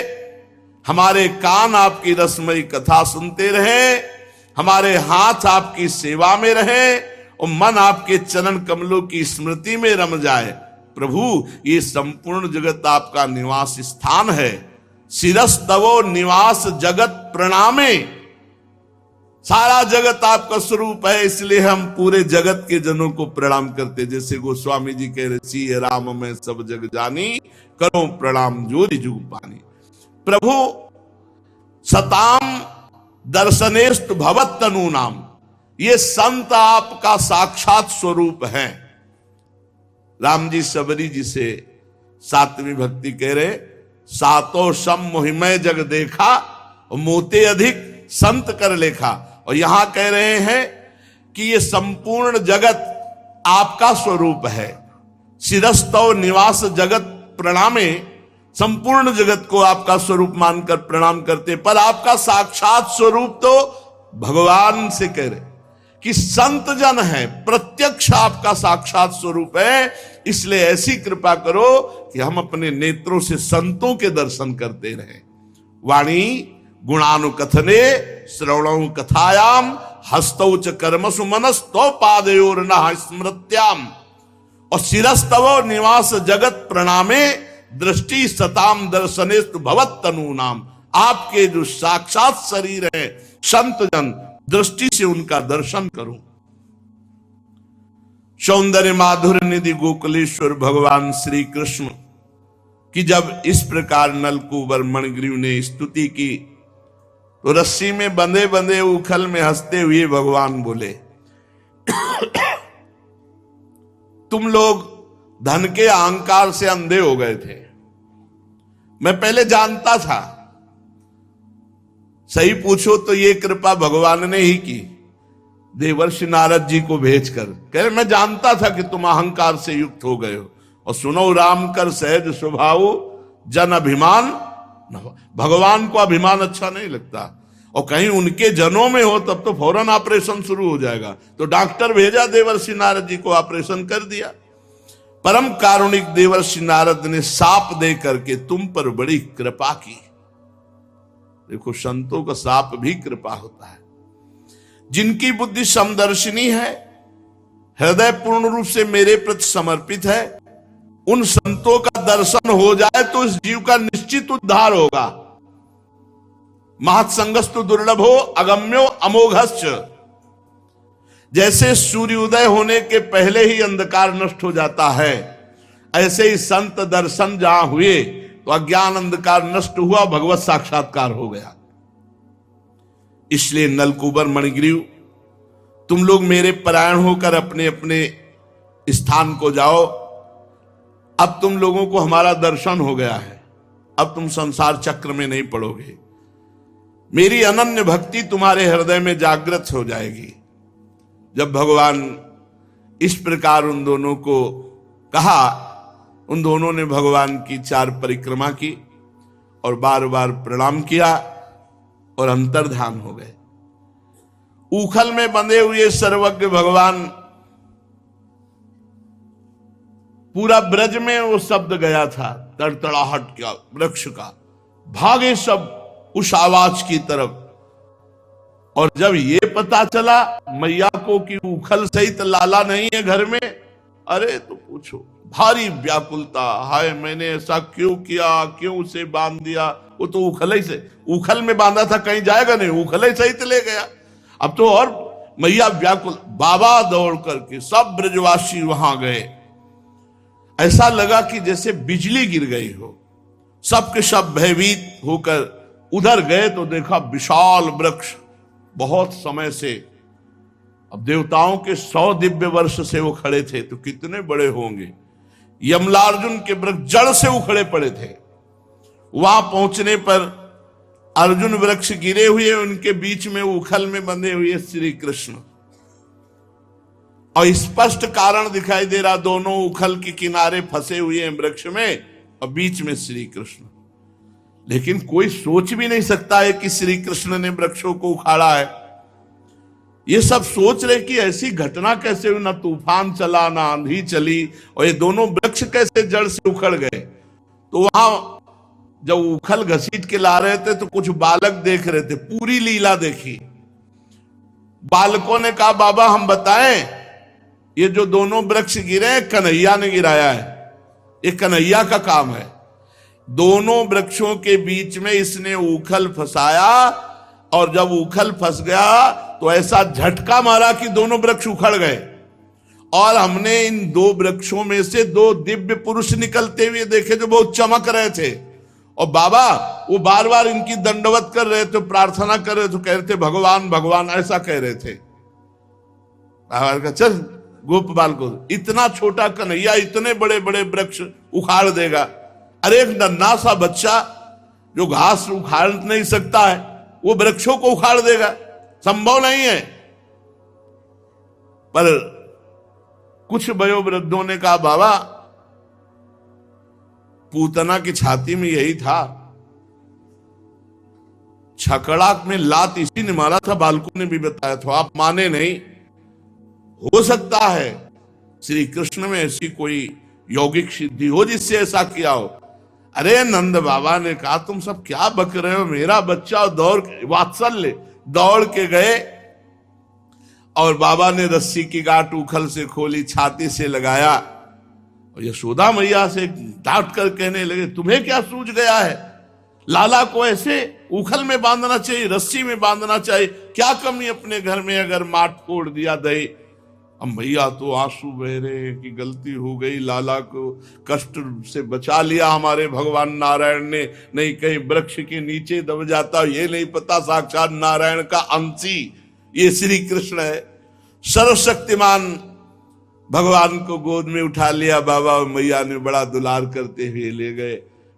हमारे कान आपकी रसमयी कथा सुनते रहे, हमारे हाथ आपकी सेवा में रहे और मन आपके चरण कमलों की स्मृति में रम जाए। प्रभु, ये संपूर्ण जगत आपका निवास स्थान है। शिरस्तवो निवास जगत प्रणामे, सारा जगत आपका स्वरूप है, इसलिए हम पूरे जगत के जनों को प्रणाम करते। जैसे गोस्वामी जी कह रहे, सी राम में सब जग जानी, करो प्रणाम जोरी जुग पानी। प्रभु, सताम दर्शनेस्तु भवत्तनु नाम, ये संत आपका साक्षात स्वरूप है। राम जी सबरी जी से सातवीं भक्ति कह रहे, सातों सम मोहिमय जग देखा और मोते अधिक संत कर लेखा। और यहां कह रहे हैं कि ये संपूर्ण जगत आपका स्वरूप है। शिरस्तव निवास जगत प्रणामे, संपूर्ण जगत को आपका स्वरूप मानकर प्रणाम करते, पर आपका साक्षात स्वरूप तो भगवान से कह रहे कि संत जन है, प्रत्यक्ष आपका साक्षात स्वरूप है। इसलिए ऐसी कृपा करो कि हम अपने नेत्रों से संतों के दर्शन करते रहें। वाणी गुणानुकथने श्रवणौ कथायाम हस्तौ च कर्मसु मनस्तो पादयोर्नः स्मृत्याम। और शिरस्तव निवास जगत प्रणामे दृष्टि सताम दर्शनेस्तु भवत्तनु नाम, आपके जो साक्षात शरीर है संत जन, दृष्टि से उनका दर्शन करूं। सौंदर्य माधुर्य निधि गोकुलेश्वर भगवान श्री कृष्ण कि जब इस प्रकार नलकूबर मणिग्रीव ने स्तुति की तो रस्सी में बंधे बंधे उखल में हंसते हुए भगवान बोले, तुम लोग धन के अहंकार से अंधे हो गए थे। मैं पहले जानता था, सही पूछो तो ये कृपा भगवान ने ही की, देवर्षि नारद जी को भेजकर। कह रहे मैं जानता था कि तुम अहंकार से युक्त हो गए हो। और सुनो राम कर सहज स्वभाव जन अभिमान न हो। भगवान को अभिमान अच्छा नहीं लगता, और कहीं उनके जनों में हो तब तो फौरन ऑपरेशन शुरू हो जाएगा। तो डॉक्टर भेजा देवर्षि नारद जी को, ऑपरेशन कर दिया। परम कारुणिक देवर्षि नारद ने साप दे करके तुम पर बड़ी कृपा की। देखो संतों का साप भी कृपा होता है। जिनकी बुद्धि समदर्शिनी है, हृदय पूर्ण रूप से मेरे प्रति समर्पित है, उन संतों का दर्शन हो जाए तो इस जीव का निश्चित उद्धार होगा। महत्संगस्तु दुर्लभो अगम्यो अमोघश्च। जैसे सूर्योदय होने के पहले ही अंधकार नष्ट हो जाता है, ऐसे ही संत दर्शन जहां हुए तो अज्ञान अंधकार नष्ट हुआ, भगवत साक्षात्कार हो गया। इसलिए नलकूबर मणिग्रीव, तुम लोग मेरे परायण होकर अपने अपने स्थान को जाओ। अब तुम लोगों को हमारा दर्शन हो गया है, अब तुम संसार चक्र में नहीं पड़ोगे। मेरी अनन्य भक्ति तुम्हारे हृदय में जागृत हो जाएगी। जब भगवान इस प्रकार उन दोनों को कहा, उन दोनों ने भगवान की 4 परिक्रमा की और बार बार प्रणाम किया और अंतर्धान हो गए। ऊखल में बंधे हुए सर्वज्ञ भगवान, पूरा ब्रज में वो शब्द गया था, तड़तड़ाहट का वृक्ष का, भागे सब उस आवाज की तरफ। और जब ये पता चला मैया को कि ऊखल सहित लाला नहीं है घर में, अरे तो पूछो, भारी व्याकुलता। हाय मैंने ऐसा क्यों किया, क्यों उसे बांध दिया। वो तो उखल ही से, उखल में बांधा था, कहीं जाएगा नहीं, उखल ही सहित ले गया। अब तो और मैया व्याकुल। बाबा दौड़ करके सब ब्रजवासी वहां गए। ऐसा लगा कि जैसे बिजली गिर गई हो। सबके सब भयभीत होकर उधर गए तो देखा विशाल वृक्ष, बहुत समय से, अब देवताओं के 100 दिव्य वर्ष से वो खड़े थे, तो कितने बड़े होंगे। यमलार्जुन के वृक्ष जड़ से उखड़े पड़े थे। वहां पहुंचने पर अर्जुन वृक्ष गिरे हुए, उनके बीच में उखल में बंधे हुए श्री कृष्ण, और स्पष्ट कारण दिखाई दे रहा, दोनों उखल के किनारे फंसे हुए हैं वृक्ष में, और बीच में श्री कृष्ण। लेकिन कोई सोच भी नहीं सकता है कि श्री कृष्ण ने वृक्षों को उखाड़ा है। ये सब सोच रहे कि ऐसी घटना कैसे हुई, ना तूफान चला ना आंधी चली, और ये दोनों वृक्ष कैसे जड़ से उखड़ गए। तो वहां जब उखल घसीट के ला रहे थे तो कुछ बालक देख रहे थे, पूरी लीला देखी। बालकों ने कहा बाबा हम बताएं, ये जो दोनों वृक्ष गिरे कन्हैया ने गिराया है, ये कन्हैया का काम है। दोनों वृक्षों के बीच में इसने उखल फंसाया, और जब उखल फंस गया तो ऐसा झटका मारा कि दोनों वृक्ष उखड़ गए। और हमने इन 2 वृक्षों में से 2 दिव्य पुरुष निकलते हुए देखे जो बहुत चमक रहे थे। और बाबा वो बार बार इनकी दंडवत कर रहे थे, प्रार्थना कर रहे थे, कह रहे थे भगवान भगवान, ऐसा कह रहे थे। चल गोप बालको, इतना छोटा कन्हैया इतने बड़े बड़े वृक्ष उखाड़ देगा। अरे एक नन्हा सा बच्चा जो घास उखाड़ नहीं सकता है, वो वृक्षों को उखाड़ देगा, संभव नहीं है। पर कुछ वयोवृद्धों ने कहा बाबा पूतना की छाती में यही था, छकड़ा में लात इसी ने मारा था, बालकों ने भी बताया था, आप माने नहीं। हो सकता है श्री कृष्ण में ऐसी कोई यौगिक सिद्धि हो जिससे ऐसा किया हो। अरे नंद बाबा ने कहा तुम सब क्या बक रहे हो, मेरा बच्चा, दौड़ वात्सल्य दौड़ के गए और बाबा ने रस्सी की गांठ उखल से खोली, छाती से लगाया, और यशोदा मैया से डांट कर कहने लगे तुम्हें क्या सूझ गया है, लाला को ऐसे उखल में बांधना चाहिए, रस्सी में बांधना चाहिए, क्या कमी अपने घर में अगर माट फोड़ दिया दही। अब मैया तो आंसू बह रहे हैं कि गलती हो गई, लाला को कष्ट से बचा लिया हमारे भगवान नारायण ने, नहीं कहीं वृक्ष के नीचे दब जाता, ये नहीं पता साक्षात नारायण का अंशी ये श्री कृष्ण है। सर्वशक्तिमान भगवान को गोद में उठा लिया बाबा और मैया ने बड़ा दुलार करते हुए ले गए।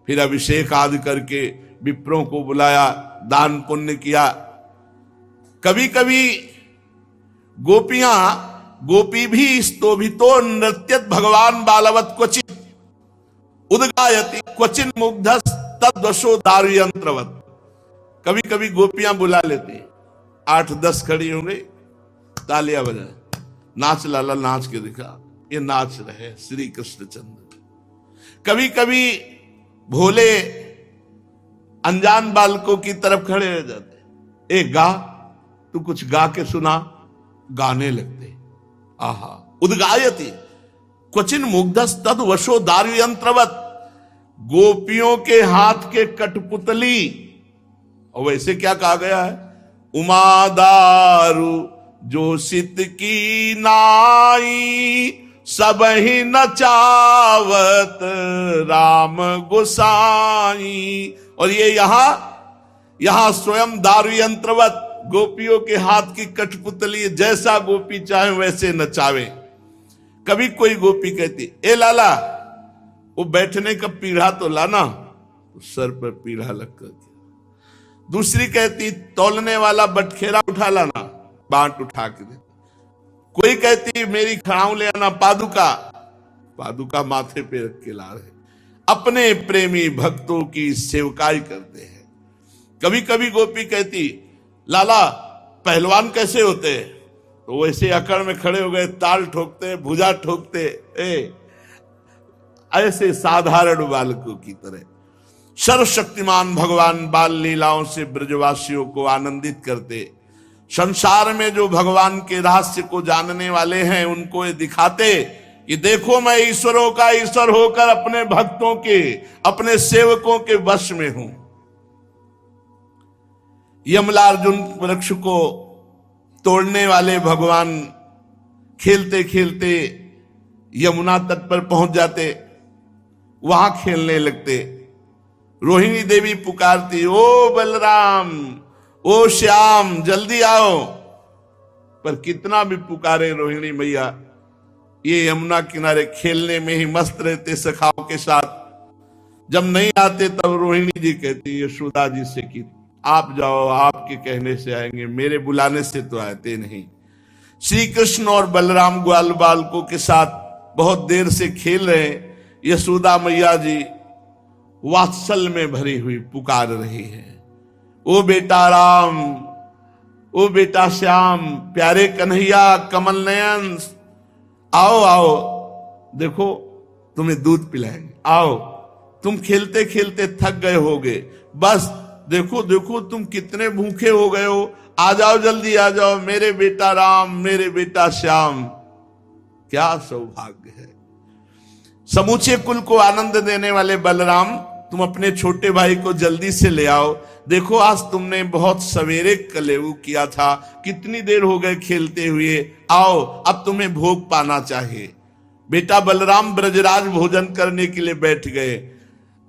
फिर अभिषेक आदि करके विप्रों को बुलाया, दान पुण्य किया। कभी कभी गोपी भी स्तोभितो नृत्यत भगवान बालवत क्वचित उद्गायति क्वचिन मुग्धस तद्वशो दारुयंत्रवत। कभी कभी गोपियां बुला लेती, 8-10 खड़ी हो गई, तालियां बजाए, नाच लाला, नाच के दिखा, ये नाच रहे श्री कृष्णचंद्र। कभी कभी भोले अनजान बालकों की तरफ खड़े हो जाते, एक गा, तू कुछ गा के सुना, गाने लगते। आहा, उद्गायति क्वचिन मुग्धस तद वशो दारुयंत्रवत, गोपियों के हाथ के कठपुतली। और वैसे क्या कहा गया है, उमा दारू जोशित की नाई, सब ही नचावत राम गोसाई। और ये यहां स्वयं दारुयंत्रवत, गोपियों के हाथ की कठपुतली, जैसा गोपी चाहे वैसे नचावे। कभी कोई गोपी कहती, ए लाला वो बैठने का पीढ़ा तो लाना, तो सर पर पीढ़ा लग कर। दूसरी कहती, तौलने वाला बटखेरा उठा लाना, बांट उठा के दे। कोई कहती, मेरी खड़ाऊ ले आना, पादुका माथे पे रख के ला रहे। अपने प्रेमी भक्तों की सेवकाई करते हैं। कभी कभी गोपी कहती, लाला पहलवान कैसे होते हैं, तो वैसे अकड़ में खड़े हो गए, ताल ठोकते, भुजा ठोकते, ऐसे साधारण बालकों की तरह। सर्वशक्तिमान भगवान बाल लीलाओं से ब्रजवासियों को आनंदित करते। संसार में जो भगवान के रहस्य को जानने वाले हैं उनको ये दिखाते कि देखो मैं ईश्वरों का ईश्वर होकर अपने भक्तों के, अपने सेवकों के वश में हूं। यमलार्जुन वृक्ष को तोड़ने वाले भगवान खेलते खेलते यमुना तट पर पहुंच जाते, वहां खेलने लगते। रोहिणी देवी पुकारती, ओ बलराम, ओ श्याम, जल्दी आओ। पर कितना भी पुकारे रोहिणी मैया, ये यमुना किनारे खेलने में ही मस्त रहते सखाओं के साथ। जब नहीं आते तब रोहिणी जी कहती यशोदा जी से कि आप जाओ, आपके कहने से आएंगे, मेरे बुलाने से तो आते नहीं। श्री कृष्ण और बलराम ग्वाल बालकों के साथ बहुत देर से खेल रहे। यशोदा मैया जी वात्सल में भरी हुई पुकार रही है, ओ बेटा राम, ओ बेटा श्याम, प्यारे कन्हैया, कमल नयन, आओ आओ, देखो तुम्हें दूध पिलाएंगे, आओ। तुम खेलते खेलते थक गए होगे, बस देखो देखो तुम कितने भूखे हो गए हो, आ जाओ, जल्दी आ जाओ, मेरे बेटा राम, मेरे बेटा श्याम। क्या सौभाग्य है। समूचे कुल को आनंद देने वाले बलराम, तुम अपने छोटे भाई को जल्दी से ले आओ। देखो आज तुमने बहुत सवेरे कलेऊ किया था, कितनी देर हो गए खेलते हुए, आओ अब तुम्हें भोग पाना चाहिए। बेटा बलराम ब्रजराज भोजन करने के लिए बैठ गए,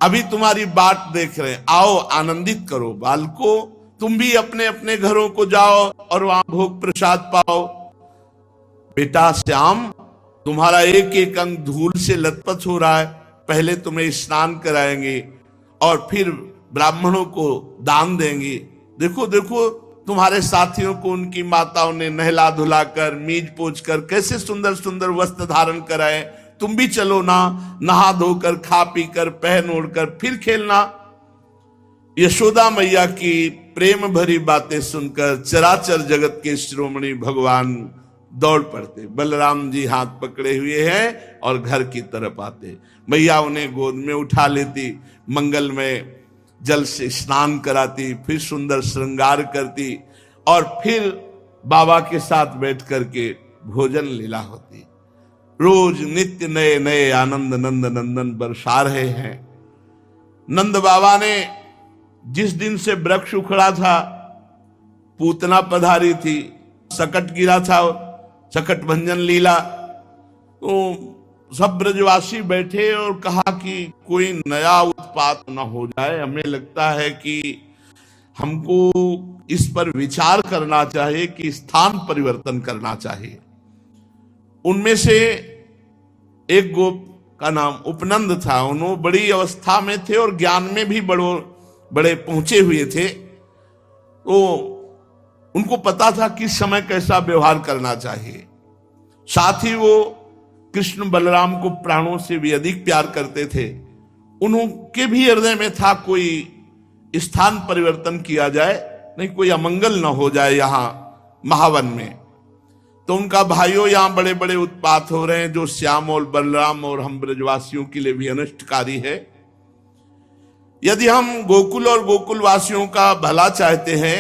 अभी तुम्हारी बाट देख रहे हैं, आओ आनंदित करो। बालको तुम भी अपने अपने घरों को जाओ और वहां भोग प्रसाद पाओ। बेटा श्याम, तुम्हारा एक एक अंग धूल से लथपथ हो रहा है, पहले तुम्हें स्नान कराएंगे और फिर ब्राह्मणों को दान देंगे। देखो देखो तुम्हारे साथियों को उनकी माताओं ने नहला धुलाकर, मीज पोछ कर कैसे सुंदर सुंदर वस्त्र धारण कराए। तुम भी चलो ना, नहा धोकर, खा पी कर, पहन ओढ़कर फिर खेलना। यशोदा मैया की प्रेम भरी बातें सुनकर चराचर जगत के शिरोमणि भगवान दौड़ पड़ते। बलराम जी हाथ पकड़े हुए हैं और घर की तरफ आते। मैया उन्हें गोद में उठा लेती, मंगल में जल से स्नान कराती, फिर सुंदर श्रृंगार करती और फिर बाबा के साथ बैठ करके भोजन लीला होती। रोज नित्य नए नए आनंद नंद नंदन बरसा रहे हैं। नंद बाबा ने जिस दिन से वृक्ष उखड़ा था, पूतना पधारी थी, सकट गिरा था, सकट भंजन लीला। तो सब ब्रजवासी बैठे और कहा कि कोई नया उत्पात न हो जाए, हमें लगता है कि हमको इस पर विचार करना चाहिए कि स्थान परिवर्तन करना चाहिए। उनमें से एक गोप का नाम उपनंद था। उन्होंने बड़ी अवस्था में थे और ज्ञान में भी बड़े पहुंचे हुए थे। तो उनको पता था किस समय कैसा व्यवहार करना चाहिए। साथ ही वो कृष्ण बलराम को प्राणों से भी अधिक प्यार करते थे। उनके भी हृदय में था कोई स्थान परिवर्तन किया जाए, नहीं कोई अमंगल न हो जाए यहां महावन में। तो उनका भाइयों यहां बड़े बड़े उत्पात हो रहे हैं जो श्याम और बलराम और हम ब्रजवासियों के लिए भी अनिष्टकारी है। यदि हम गोकुल और गोकुल वासियों का भला चाहते हैं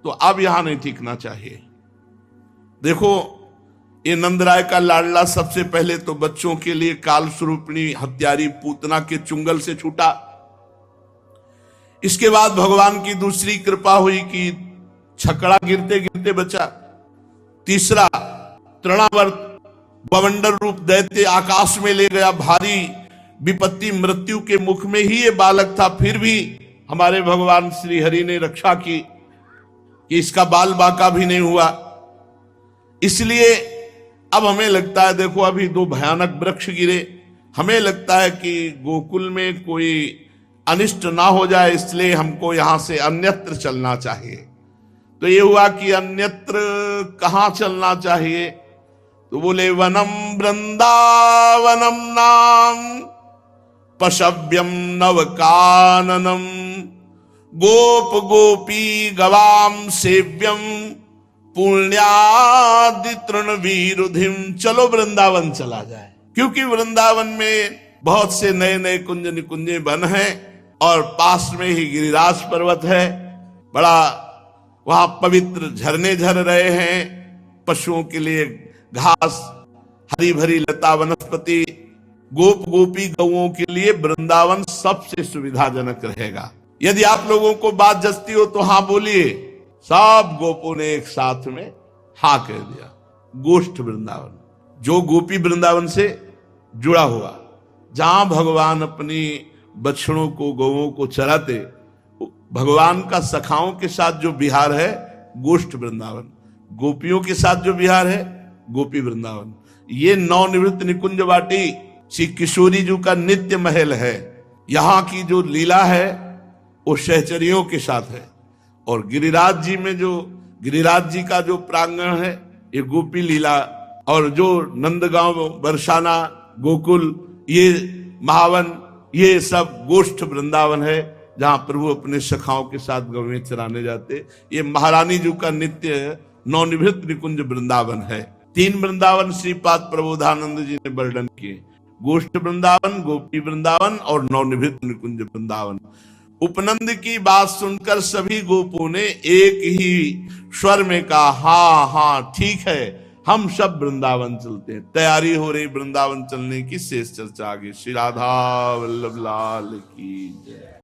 तो अब यहां नहीं टिकना चाहिए। देखो, ये नंदराय का लाडला सबसे पहले तो बच्चों के लिए काल स्वरूपिणी हत्यारी पूतना के चुंगल से छूटा। इसके बाद भगवान की दूसरी कृपा हुई कि छकड़ा गिरते गिरते बचा। तीसरा, तृणावर्त बवंडर रूप दैत्य आकाश में ले गया। भारी विपत्ति, मृत्यु के मुख में ही ये बालक था, फिर भी हमारे भगवान श्री हरि ने रक्षा की कि इसका बाल बाका भी नहीं हुआ। इसलिए अब हमें लगता है, देखो अभी दो भयानक वृक्ष गिरे, हमें लगता है कि गोकुल में कोई अनिष्ट ना हो जाए, इसलिए हमको यहां से अन्यत्र चलना चाहिए। तो ये हुआ कि अन्यत्र कहां चलना चाहिए? तो बोले वनम वृंदावनम नाम पशव्यम नवकाननम गोप गोपी गवाम सेव्यम पुण्यादि तृणवीरुधिम। चलो वृंदावन चला जाए, क्योंकि वृंदावन में बहुत से नए नए कुंज निकुंजे बन हैं और पास में ही गिरिराज पर्वत है। बड़ा वहां पवित्र झरने झर रहे हैं, पशुओं के लिए घास, हरी भरी लता वनस्पति, गोप गोपी गौओं के लिए वृंदावन सबसे सुविधाजनक रहेगा। यदि आप लोगों को बात जचती हो तो हाँ बोलिए। सब गोपों ने एक साथ में हाँ कह दिया। गोष्ठ वृंदावन, जो गोपी वृंदावन से जुड़ा हुआ, जहां भगवान अपनी बछड़ों को, गौओं को चराते, भगवान का सखाओं के साथ जो विहार है गोष्ठ वृंदावन, गोपियों के साथ जो विहार है गोपी वृंदावन। ये नवनिवृत्त निकुंज वाटी श्री किशोरी जी का नित्य महल है। यहाँ की जो लीला है वो सहचरियों के साथ है। और गिरिराज जी में जो गिरिराज जी का जो प्रांगण है ये गोपी लीला, और जो नंदगांव, बरसाना, गोकुल, ये महावन, ये सब गोष्ठ वृंदावन है जहां प्रभु अपने सखाओं के साथ गौवें चराने जाते। ये महारानी जी का नित्य नवनिवृत्त निकुंज वृंदावन है। 3 वृंदावन श्रीपाद प्रबोधानंद जी ने वर्णन किए, गोष्ठ वृंदावन, गोपी वृंदावन और नवनिवृत्त निकुंज वृंदावन। उपनंद की बात सुनकर सभी गोपों ने एक ही स्वर में कहा, हाँ हाँ ठीक है, हम सब वृंदावन चलते हैं। तैयारी हो रही वृंदावन चलने की। शेष चर्चा आगे। श्री राधा वल्लभ लाल की जय।